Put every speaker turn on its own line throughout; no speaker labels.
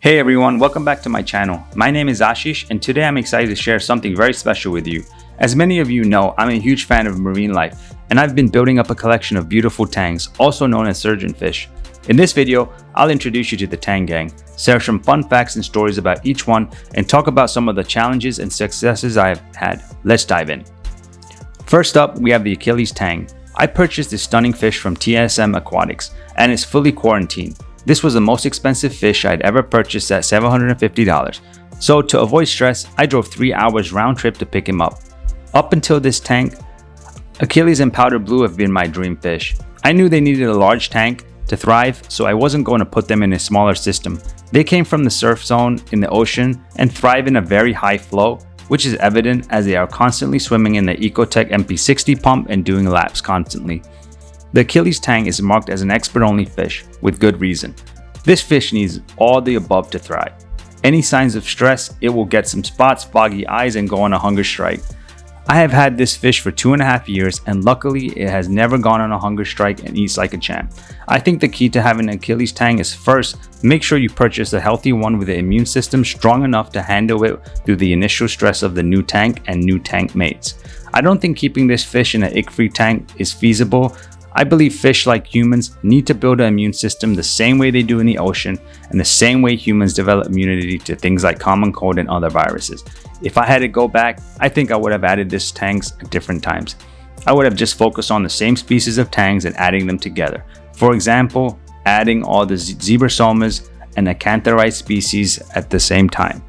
Hey everyone, welcome back to my channel. My name is Ashish and today I'm excited to share something very special with you. As many of you know, I'm a huge fan of marine life and I've been building up a collection of beautiful tangs, also known as surgeonfish. In this video, I'll introduce you to the Tang gang, share some fun facts and stories about each one, and talk about some of the challenges and successes I have had. Let's dive in. First up, we have the Achilles Tang. I purchased this stunning fish from TSM Aquatics and it's fully quarantined. This was the most expensive fish I'd ever purchased at $750. So to avoid stress, I drove 3 hours round trip to pick him up. Up until this tank, Achilles and Powder Blue have been my dream fish. I knew they needed a large tank to thrive, so I wasn't going to put them in a smaller system. They came from the surf zone in the ocean and thrive in a very high flow, which is evident as they are constantly swimming in the Ecotech MP60 pump and doing laps constantly. The Achilles Tang is marked as an expert-only fish, with good reason. This fish needs all the above to thrive. Any signs of stress, it will get some spots, foggy eyes, and go on a hunger strike. I have had this fish for 2.5 years, and luckily it has never gone on a hunger strike and eats like a champ. I think the key to having an Achilles Tang is first, make sure you purchase a healthy one with an immune system strong enough to handle it through the initial stress of the new tank and new tank mates. I don't think keeping this fish in an ick-free tank is feasible. I believe fish, like humans, need to build an immune system the same way they do in the ocean and the same way humans develop immunity to things like common cold and other viruses. If I had to go back, I think I would have added this tangs at different times. I would have just focused on the same species of tangs and adding them together. For example, adding all the zebrasomas and acantharite species at the same time.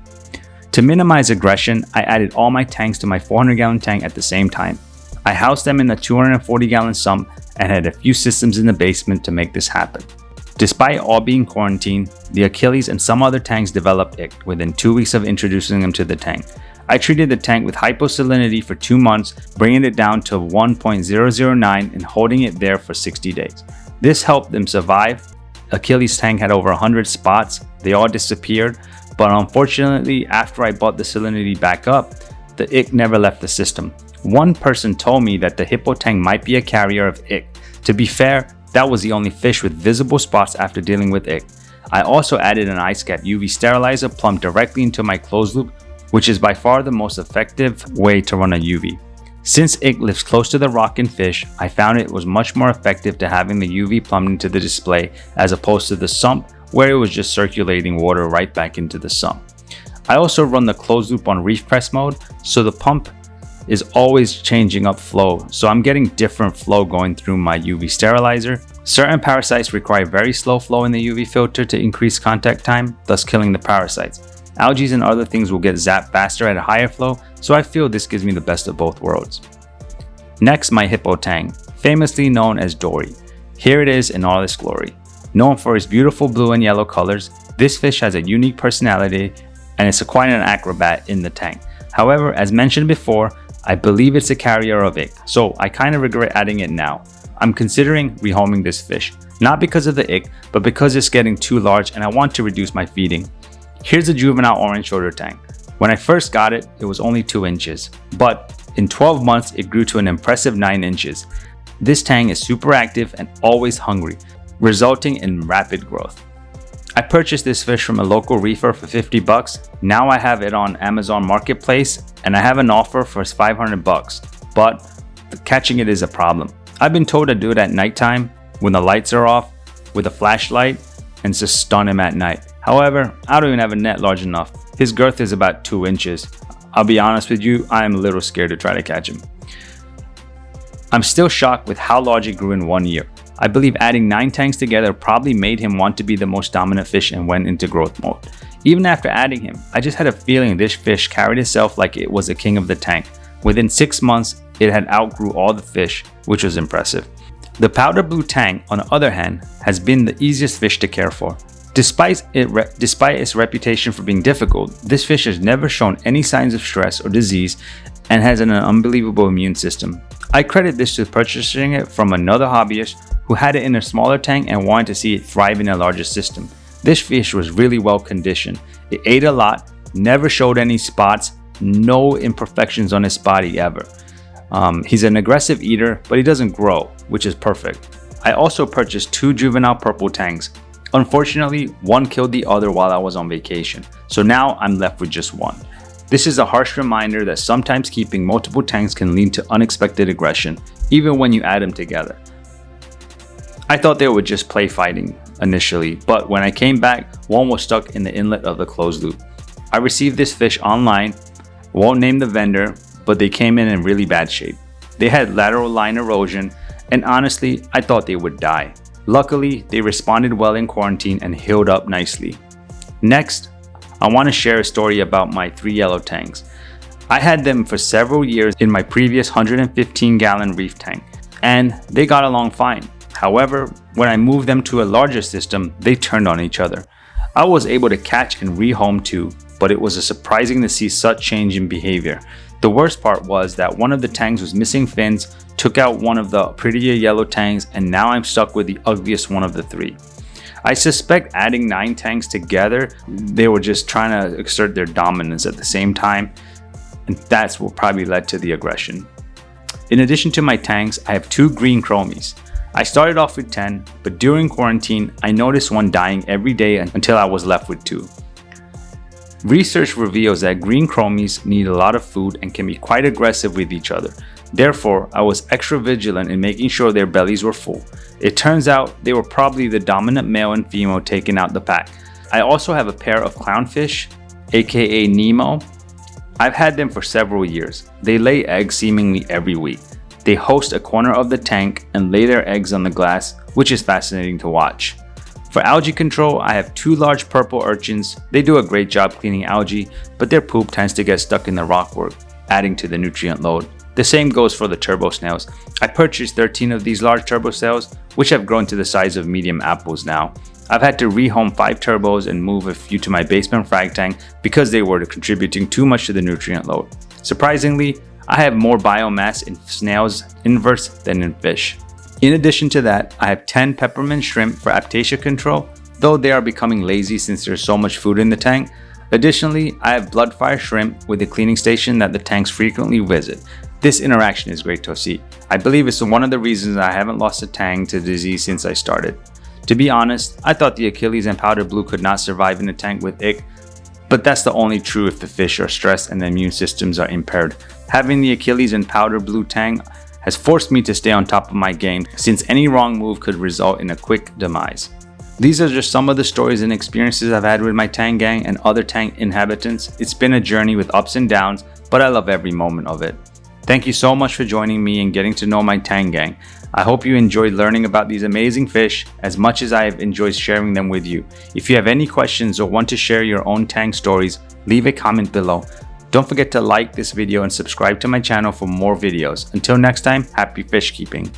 To minimize aggression, I added all my tangs to my 400-gallon tank at the same time. I housed them in a 240-gallon sump and had a few systems in the basement to make this happen. Despite all being quarantined, the Achilles and some other tanks developed ick within 2 weeks of introducing them to the tank. I treated the tank with hyposalinity for 2 months, bringing it down to 1.009 and holding it there for 60 days. This helped them survive. Achilles tank had over 100 spots. They all disappeared, but unfortunately, after I bought the salinity back up, the ick never left the system. One person told me that the Hippo Tang might be a carrier of ick. To be fair, that was the only fish with visible spots after dealing with ick. I also added an ice cap UV sterilizer plumbed directly into my closed loop, which is by far the most effective way to run a UV. Since ick lives close to the rock in fish, I found it was much more effective to having the UV plumbed into the display as opposed to the sump where it was just circulating water right back into the sump. I also run the closed loop on reef press mode, so the pump is always changing up flow, so I'm getting different flow going through my UV sterilizer. Certain parasites require very slow flow in the UV filter to increase contact time, thus killing the parasites. Algae and other things will get zapped faster at a higher flow, so I feel this gives me the best of both worlds. Next, my Hippo Tang, famously known as Dory. Here it is in all its glory. Known for its beautiful blue and yellow colors, this fish has a unique personality and is quite an acrobat in the tank. However, as mentioned before, I believe it's a carrier of ick, so I kind of regret adding it now. I'm considering rehoming this fish, not because of the ick, but because it's getting too large and I want to reduce my feeding. Here's a juvenile orange shoulder tang. When I first got it, it was only 2 inches, but in 12 months it grew to an impressive 9 inches. This tang is super active and always hungry, resulting in rapid growth. I purchased this fish from a local reefer for $50. Now I have it on Amazon Marketplace and I have an offer for $500, but catching it is a problem. I've been told to do it at nighttime when the lights are off with a flashlight and just stun him at night. However, I don't even have a net large enough. His girth is about 2 inches. I'll be honest with you, I'm a little scared to try to catch him. I'm still shocked with how large it grew in 1 year. I believe adding 9 tanks together probably made him want to be the most dominant fish and went into growth mode. Even after adding him, I just had a feeling this fish carried itself like it was the king of the tank. Within 6 months, it had outgrew all the fish, which was impressive. The Powder Blue Tang, on the other hand, has been the easiest fish to care for. Despite its reputation for being difficult, this fish has never shown any signs of stress or disease and has an unbelievable immune system. I credit this to purchasing it from another hobbyist who had it in a smaller tank and wanted to see it thrive in a larger system. This fish was really well conditioned. It ate a lot, never showed any spots, no imperfections on his body ever. He's an aggressive eater, but he doesn't grow, which is perfect. I also purchased 2 juvenile purple tangs. Unfortunately, one killed the other while I was on vacation, so now I'm left with just one. This is a harsh reminder that sometimes keeping multiple tangs can lead to unexpected aggression, even when you add them together. I thought they would just play fighting initially, but when I came back, one was stuck in the inlet of the closed loop. I received this fish online, won't name the vendor, but they came in really bad shape. They had lateral line erosion, and honestly, I thought they would die. Luckily, they responded well in quarantine and healed up nicely. Next, I want to share a story about my 3 yellow tangs. I had them for several years in my previous 115-gallon reef tank, and they got along fine. However, when I moved them to a larger system, they turned on each other. I was able to catch and rehome too, but it was surprising to see such change in behavior. The worst part was that one of the tangs was missing fins, took out one of the prettier yellow tangs, and now I'm stuck with the ugliest one of the 3. I suspect adding 9 tangs together, they were just trying to exert their dominance at the same time, and that's what probably led to the aggression. In addition to my tangs, I have 2 green chromies. I started off with 10, but during quarantine, I noticed one dying every day until I was left with 2. Research reveals that green chromies need a lot of food and can be quite aggressive with each other. Therefore, I was extra vigilant in making sure their bellies were full. It turns out they were probably the dominant male and female taking out the pack. I also have a pair of clownfish, aka Nemo. I've had them for several years. They lay eggs seemingly every week. They host a corner of the tank and lay their eggs on the glass, which is fascinating to watch. For algae control, I have 2 large purple urchins. They do a great job cleaning algae, but their poop tends to get stuck in the rockwork, adding to the nutrient load. The same goes for the turbo snails. I purchased 13 of these large turbo snails, which have grown to the size of medium apples now. I've had to rehome 5 turbos and move a few to my basement frag tank because they were contributing too much to the nutrient load. Surprisingly, I have more biomass in snails inverse than in fish. In addition to that, I have 10 peppermint shrimp for aptasia control, though they are becoming lazy since there's so much food in the tank. Additionally, I have bloodfire shrimp with a cleaning station that the tanks frequently visit. This interaction is great to see. I believe it's one of the reasons I haven't lost a tang to disease since I started. To be honest, I thought the Achilles and Powder Blue could not survive in a tank with ick, but that's the only true if the fish are stressed and the immune systems are impaired. Having the Achilles and Powder Blue Tang has forced me to stay on top of my game since any wrong move could result in a quick demise. These are just some of the stories and experiences I've had with my Tang gang and other Tang inhabitants. It's been a journey with ups and downs, but I love every moment of it. Thank you so much for joining me and getting to know my Tang gang. I hope you enjoyed learning about these amazing fish as much as I have enjoyed sharing them with you. If you have any questions or want to share your own Tang stories, leave a comment below. Don't forget to like this video and subscribe to my channel for more videos. Until next time, happy fish keeping.